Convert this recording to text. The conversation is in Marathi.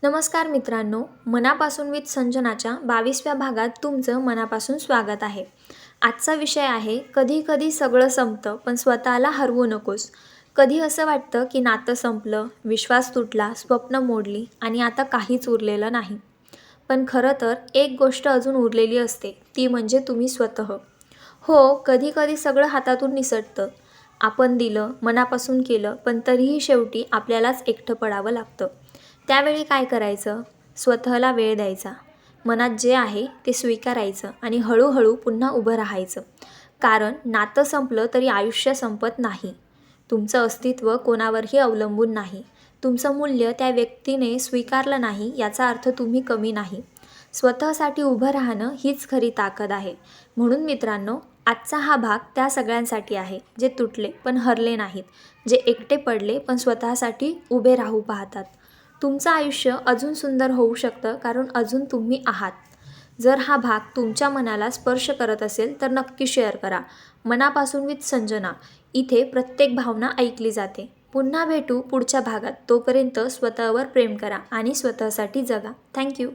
नमस्कार मित्रांनो, मनापासून विथ संजनाच्या 22व्या भागात तुमचं मनापासून स्वागत आहे. आजचा विषय आहे कधी कधी सगळं संपतं पण स्वतःला हरवू नकोस. कधी असं वाटतं की नातं संपलं, विश्वास तुटला, स्वप्न मोडली आणि आता काहीच उरलेलं नाही. पण खरं तर एक गोष्ट अजून उरलेली असते, ती म्हणजे तुम्ही स्वतः. हो, कधी कधी सगळं हातातून निसटतं. आपण दिलं, मनापासून केलं, पण तरीही शेवटी आपल्यालाच एकटं पडावं लागतं. त्यावेळी काय करायचं? स्वतःला वेळ द्यायचा. मनात जे आहे ते स्वीकारायचं आणि हळूहळू पुन्हा उभं राहायचं. कारण नातं संपलं तरी आयुष्य संपत नाही. तुमचं अस्तित्व कोणावरही अवलंबून नाही. तुमचं मूल्य त्या व्यक्तीने स्वीकारलं नाही याचा अर्थ तुम्ही कमी नाही. स्वतःसाठी उभं राहणं हीच खरी ताकद आहे. म्हणून मित्रांनो, आजचा हा भाग त्या सगळ्यांसाठी आहे जे तुटले पण हरले नाहीत, जे एकटे पडले पण स्वतःसाठी उभे राहू पाहतात. तुमचं आयुष्य अजून सुंदर होऊ शकतं कारण अजून तुम्ही आहात. जर हा भाग तुमच्या मनाला स्पर्श करत असेल तर नक्की शेअर करा. मनापासून विथ संजना. इथे प्रत्येक भावना ऐकली जाते. पुन्हा भेटू पुढच्या भागात. तोपर्यंत स्वतःवर प्रेम करा आणि स्वतःसाठी जगा. थँक्यू.